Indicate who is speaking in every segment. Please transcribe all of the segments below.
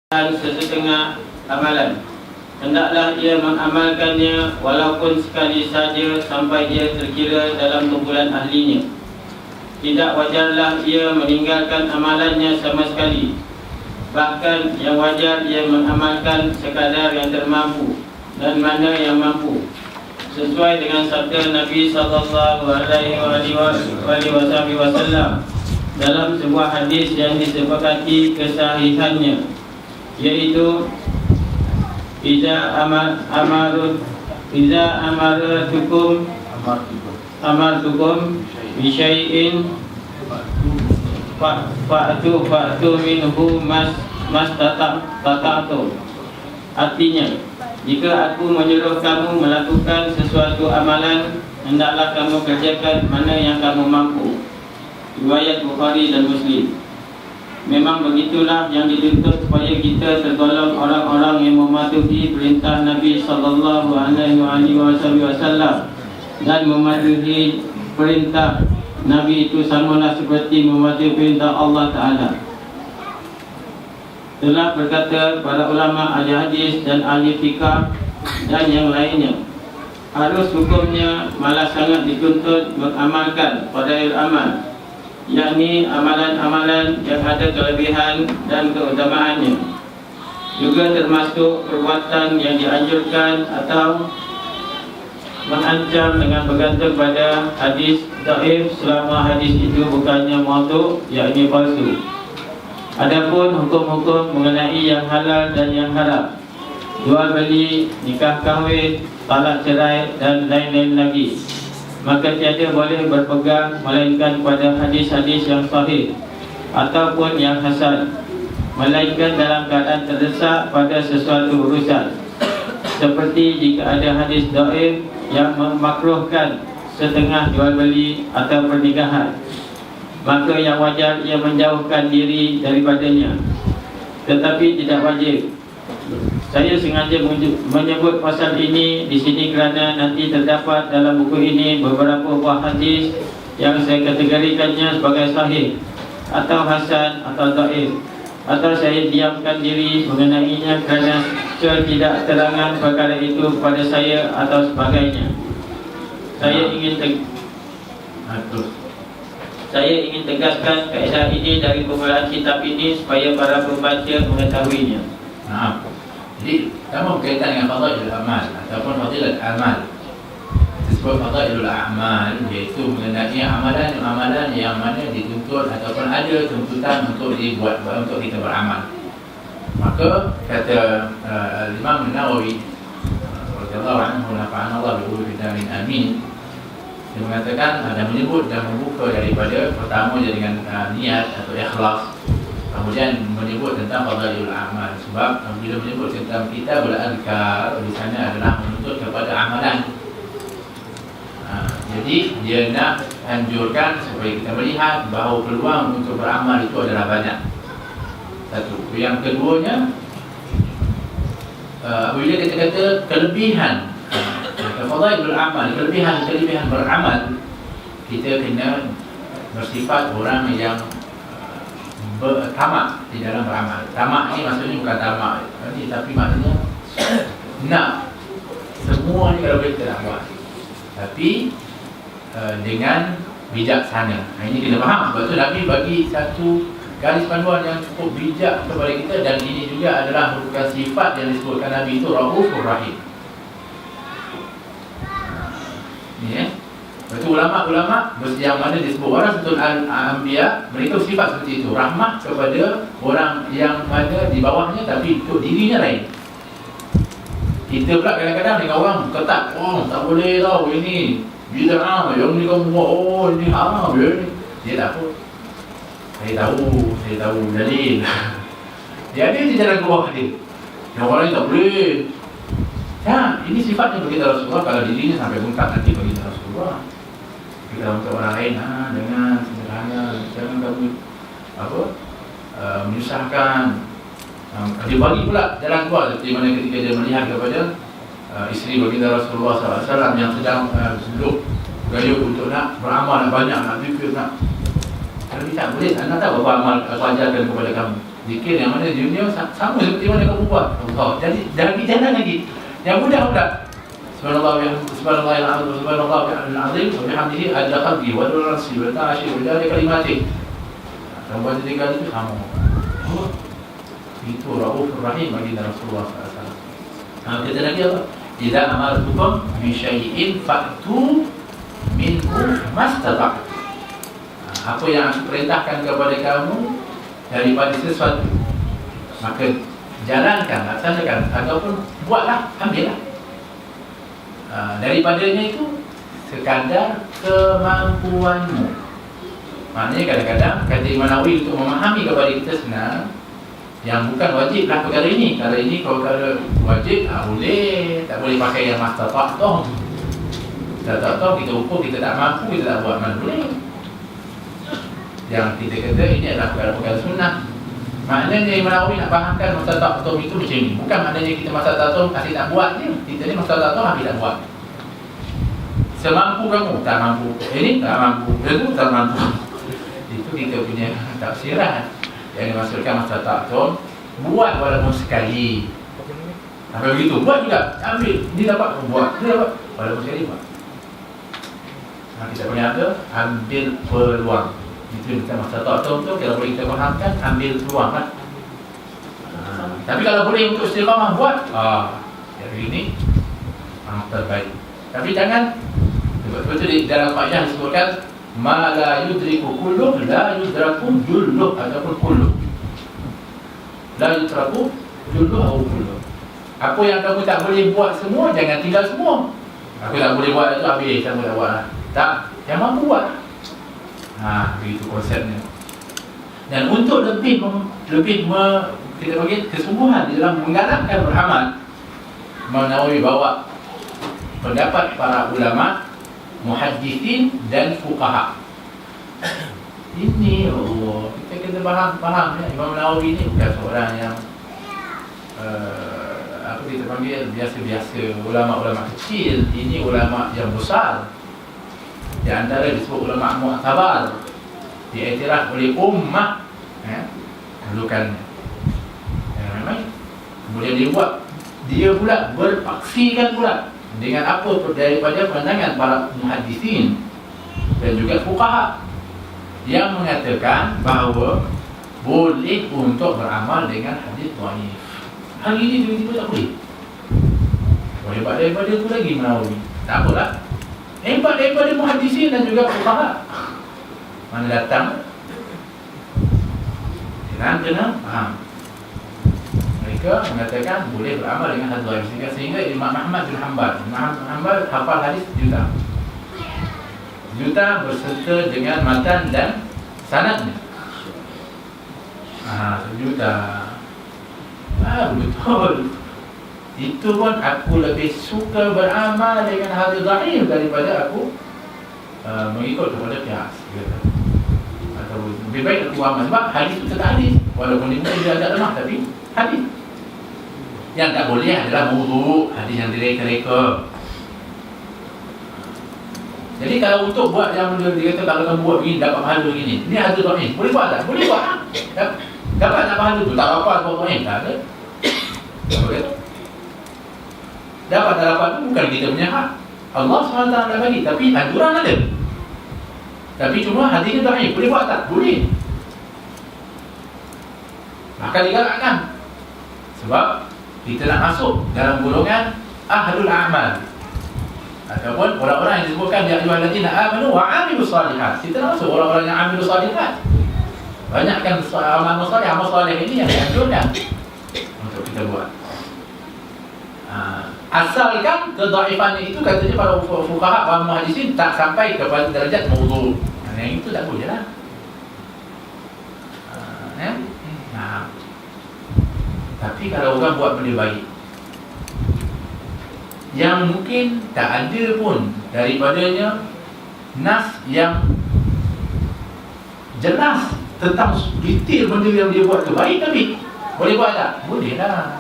Speaker 1: dan sesetengah amalan. Hendaklah ia mengamalkannya walaupun sekali saja sampai ia terkira dalam kumpulan ahlinya. Tidak wajarlah ia meninggalkan amalannya sama sekali. Bahkan yang wajar ia mengamalkan sekadar yang termampu dan mana yang mampu, sesuai dengan sabda Nabi sallallahu alaihi wasallam dalam sebuah hadis yang disepakati kesahihannya, yaitu Iza amartukum bisyai'in fa'tu minhu mas tata'tu. Artinya, jika aku menyuruh kamu melakukan sesuatu amalan, hendaklah kamu kerjakan mana yang kamu mampu. Riwayat Bukhari dan Muslim. Memang begitulah yang dituntut, supaya kita tergolong orang-orang yang mematuhi perintah Nabi sallallahu alaihi wasallam, dan mematuhi perintah Nabi itu samalah seperti mematuhi perintah Allah Ta'ala. Telah berkata para ulama ahli hadis dan ahli fikah dan yang lainnya, harus hukumnya malah sangat dituntut mengamalkan fadail amal, yakni amalan-amalan yang ada kelebihan dan keutamaannya, juga termasuk perbuatan yang dianjurkan atau mengancam dengan bergantung pada hadis dhaif selama hadis itu bukannya maudhu', yakni palsu. Adapun hukum-hukum mengenai yang halal dan yang haram, jual beli, nikah kahwin, talak cerai dan lain-lain lagi, maka tiada boleh berpegang melainkan pada hadis-hadis yang sahih ataupun yang hasan, melainkan dalam keadaan terdesak pada sesuatu urusan. Seperti jika ada hadis dhaif yang memakruhkan setengah jual beli atau pernikahan, maka yang wajar ia menjauhkan diri daripadanya, tetapi tidak wajib. Saya sengaja menyebut pasal ini di sini kerana nanti terdapat dalam buku ini beberapa buah hadis yang saya kategorikannya sebagai sahih atau hasan atau dhaif, atau saya diamkan diri mengenainya kerana ketidakterangan perkara itu kepada saya atau sebagainya. Saya ingin tegaskan kaedah ini dari kumpulan kitab ini supaya para pembaca mengetahuinya.
Speaker 2: Jadi, sama berkaitan dengan fadailul amal ataupun fadilat amal. Disebut fadailul amal, iaitu mengenai amalan-amalan yang mana dituntut ataupun ada tuntutan untuk dibuat, untuk kita beramal. Maka kata Imam Nawawi radhiyallahu anhu, nafa'ana Allah bihi min amin, dia mengatakan dan menyebut dan membuka daripada pertama dengan niat atau ikhlas, kemudian menyebut tentang fadailul amal. Sebab bila menyebut tentang kitabul adhkar, di sana adalah menuntut kepada amalan. Jadi dia nak anjurkan supaya kita melihat bahawa peluang untuk beramal itu adalah banyak. Satu. Yang keduanya, apabila kita kata kelebihan fadailul amal, kelebihan beramal, kita kena bersifat orang yang tamak di dalam beramal. Tamak ni maksudnya bukan tamak tapi maknanya nak semua ni kalau kita nak buat, tapi dengan bijaksana. Ini kena faham. Sebab tu Nabi bagi satu garis panduan yang cukup bijak kepada kita, dan ini juga adalah merupakan sifat yang disebutkan Nabi itu Raufur Rahim. Ni betul, ulama-ulama yang mana disebut warasatul anbiya, mereka sifat seperti itu, rahmat kepada orang yang mana di bawahnya, tapi untuk dirinya lain. Kita pula kadang-kadang dengan orang ketat, tak boleh tau, ini bid'ah, yang ni kamu buat, ini haram, dia tak apa. Saya tahu dalil. Dia ada di jalan keluar dia. Yang orang lain tak boleh. Ini sifatnya bagi Rasulullah. Kalau dirinya sampai bengkak nanti bagi Rasulullah. Kita untuk orang lain, dengan sederhana, jangan kamu menyusahkan. Dia bagi pula jalan keluar, seperti mana ketika dia melihat kepada isteri baginda Rasulullah SAW yang sedang duduk gayut untuk nak beramal banyak, nak zikir, nak Kalau tak boleh, anda tahu apa amal aku ajarkan kepada kamu. Zikir yang mana dunia sama seperti mana kamu buat. Allah. Jadi jangan bicara lagi. Yang mudah pula. Subhanallah al-azim wa bihamdihi adla qalbi wa nursi wa ta'ashi wa dari kalimati. Kamu baca 3 kali itu sama. Oh, itu Raufur Rahim bagi Rasulullah SAW. Kata lagi apa? Idza amartukum bi syai'in fa'tu minhu mastata'tum. Apa yang aku perintahkan kepada kamu daripada sesuatu, maka jalankan, laksanakan, ataupun buatlah, ambillah. Daripadanya itu sekadar kemampuanmu. Maknanya kadang-kadang kata Imam Nawawi untuk memahami kepada kita senang, yang bukan wajiblah perkara ini. Kalau ini kalau perkara wajib, boleh, tak boleh pakai yang mastata'tum. Mastata'tum kita ukur, kita tak mampu, kita tak buat, mana boleh. Yang kita kata ini adalah perkara-perkara sunnah. Maknanya Imam Nawawi nak fahamkan mastata'tum itu macam ni. Bukan maknanya kita mastata'tum kasih tak buat je. Kita ni mastata'tum habis tak buat. Semampu kamu, tak mampu. Ini tak mampu, itu tak mampu. Itu kita punya tafsiran. Yang dimaksudkan mastata'tum, buat walaupun sekali. Sampai begitu, buat juga. Ambil, ni dapat buat, ni dapat. Walaupun sekali buat. Kita punya apa? Ambil peluang. Itu kita mastata'tum tu, kalau boleh kita fahamkan, ambil peluang lah. Tapi kalau boleh untuk istiqamah buat, jadi ini terbaik. Tapi jangan betul-betul di dalam ayat disebutkan ma la yudriku kulluh la yudraku julluh ataupun kulluh. La yudraku julluh atau kulluh. Apa yang kamu tak boleh buat semua, jangan tinggal semua. Aku tak boleh buat itu habis, kamu tak buat. Tak, yang mampu buat. Begitu konsepnya. Dan untuk lebih kita panggil kesungguhan di dalam menggalakkan beramal, Imam Nawawi bawa pendapat para ulama, muhaddithin dan fuqaha. Ini Allah, kita kena faham ya. Imam Nawawi ini bukan seorang yang apa kita panggil biasa-biasa, ulama-ulama kecil. Ini ulama yang besar. Di antara disebut ulama mu'tabar, diiktiraf oleh ummah, kedudukannya. Kemudian dia pula berpaksikan pula dengan apa daripada pandangan para muhaddithin dan juga fuqaha yang mengatakan bahawa boleh untuk beramal dengan hadis dhaif. Hari ini tiba-tiba tak boleh. Hebat daripada itu lagi Nawawi. Tak apalah. Hebat daripada muhaddisin dan juga fuqaha. Mana datang? Kena faham. Mereka mengatakan boleh beramal dengan hadis dhaif. Sehingga Imam Ahmad bin Hanbal hafal hadis juta berserta dengan matan dan sanadnya. Sejuta. Betul. Itu pun aku lebih suka beramal dengan hadis dhaif daripada aku mengikut kepada qiyas. Atau lebih baik aku amal sebab hadis itu tetap hadis. Walaupun dia agak lemah tapi hadis. Yang tak boleh adalah mawdu', hadis yang direka-reka. Jadi kalau untuk buat yang dia kata kalau kamu buat begini dapat pahala begini, ini hadis dhaif. Boleh buat tak? Boleh buat. Dapat tak pahala tu? Tak apa buat dhaif. Tak ada. Okey. Dapat tak dapat tu bukan kita punya hak. Allah SWT dah bagi, tapi anjuran ada. Tapi cuma hadisnya dhaif. Boleh buat tak? Boleh. Maka digalakkan. Sebab kita nak masuk dalam golongan ahlul a'mal ataupun orang-orang yang disebutkan ya ayyuhallazina amanu wa 'amilus shalihat. Kita nak masuk orang-orang yang 'amilus shalihat. Banyakkan amal saleh ini yang dianjurkan untuk kita buat. Asalkan kedhaifannya itu katanya para fuqaha wa muhaddisin tak sampai kepada derajat mawdu'. Yang itu tak boleh lah. Tapi kalau orang buat benda baik yang mungkin tak ada pun daripadanya nas yang jelas tentang detail benda yang dia buat tu baik, tapi boleh buat tak? Boleh lah.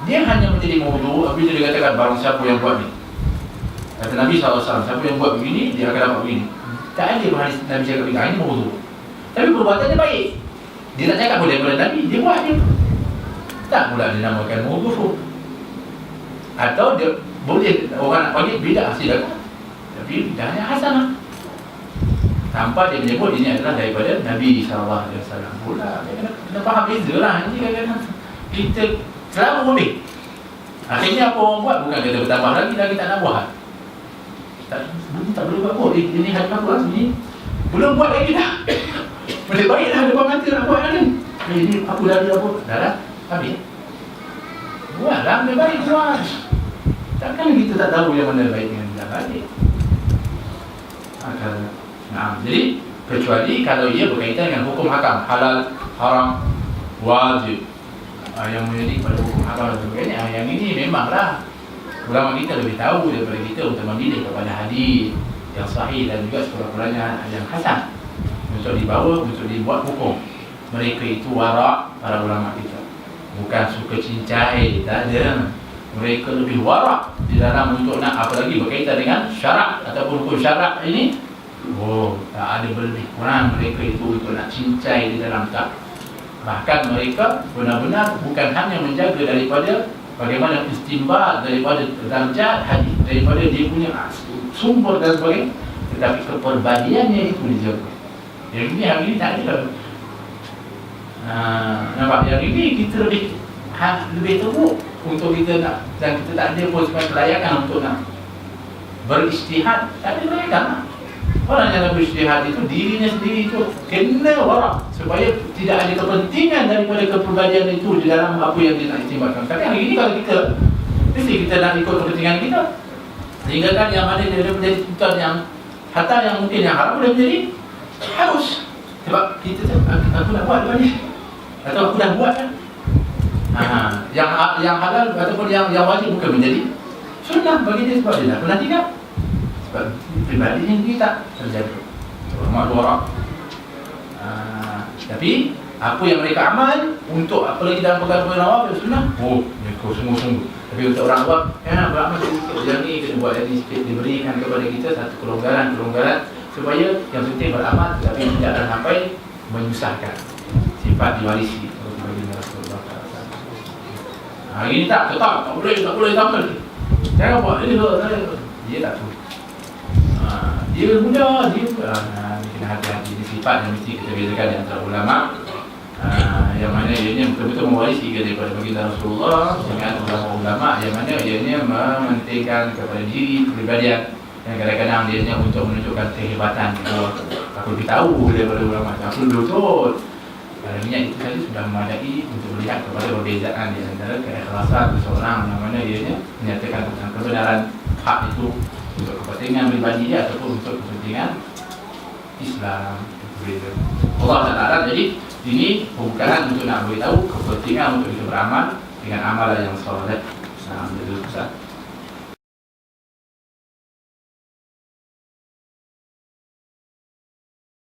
Speaker 2: Dia hanya menjadi mawdu' apabila dia katakan barang siapa yang buat ni, kata Nabi SAW, siapa yang buat begini dia akan dapat begini. Tak ada pun hadis Nabi cakap ini mawdu'. Tapi perbuatannya baik. Dia tak cakap boleh daripada Nabi, dia buat je. Tak pula dinamakan mawdu'. Atau dia boleh orang nak panggil bidah silakan. Tapi bidahnya hasanah. Tanpa dia menyebut ini adalah daripada Nabi SAW pula. Dia kena faham beza lah. Ini kadang-kadang kita selalu boleh. Akhirnya apa orang buat? Bukan kata bertambah lagi tak nak buat. Tak boleh buat pun. Ini hari apa lah sini. Belum buat lagi dah. Boleh baik dah depan mata nak buat ni. Ini aku dah ada apa? Dah habis. Buatlah benda baik buat. Takkan kita tak tahu yang mana baik dengan yang baik. Jadi kecuali kalau ia berkaitan dengan hukum hakam, halal, haram, wajib, yang menjadi pada hukum hakam dan sebagainya. Yang ini memanglah ulama kita lebih tahu daripada kita untuk memilih kepada hadis yang sahih dan juga sekurang-kurangnya yang hasan untuk dibawa, untuk dibuat hukum. Mereka itu warak, para ulama kita. Bukan suka cincai, tak ada. Mereka lebih warak di dalam untuk nak apalagi berkaitan dengan syarak ataupun hukum syarak ini. Tak ada berlebih kurang mereka itu untuk nak cincai di dalam tak. Bahkan mereka benar-benar bukan hanya menjaga daripada bagaimana istinbat daripada darjat hadis, daripada dia punya sumber dan sebagainya, tetapi keperbadiannya itu dijaga. Yang ini hari ini tak ada. Nampak yang ini kita lebih teruk untuk kita nak, dan kita tak ada pun sebagai kelayakan untuk nak beristihad. Tak ada kelayakan lah. Orang yang nak beristihad itu dirinya sendiri itu kena warak supaya tidak ada kepentingan daripada kepribadian itu di dalam apa yang dia nak istimbatkan. Tapi hari ini kalau kita mesti kita nak ikut kepentingan kita, sehingga kan yang mana dia menjadi tujuan yang hatta yang mungkin yang haram boleh menjadi harus. Sebab kita aku nak buat depan ni, atau aku dah buat kan. Yang halal ataupun yang wajib bukan menjadi sunnah bagi dia sebab dia dah pernah tinggal. Sebab pribadinya dia tak terjaga. Warak. Tapi apa yang mereka amal untuk apalagi dalam perkara-perkara awam dan sunnah, mereka sungguh-sungguh. Tapi untuk orang awam, beramal sedikit yang ni, kena buat yang ni sikit, diberikan kepada kita satu kelonggaran supaya yang penting beramal tapi tidak sampai menyusahkan. Sifat diwarisi bagi Rasulullah. Hari ini tak boleh tambah lagi. Jangan buat ini dia tak tahu. Dia muda, dia kena hati-hati. Ini sifat yang mesti kita bezakan di antara ulama, yang mana ianya betul-betul mewarisi daripada baginda Rasulullah, dengan ulama-ulama yang mana ianya mementingkan kepada diri kepribadian, dan kadang-kadang ianya untuk menunjukkan kehebatan. Aku lebih tahu daripada ulama, aku lebih betul. Kadang-kadang itu saja sudah memadai untuk melihat kepada perbezaan di antara keikhlasan seseorang yang mana ianya menyatakan tentang kebenaran hak itu untuk kepentingan pribadi dia ataupun untuk kepentingan Islam. Berbeza. Allah Ta'ala, jadi ini pembukaan untuk nak beritahu kepentingan untuk kita beramal dengan amalan yang soleh. Alhamdulillah.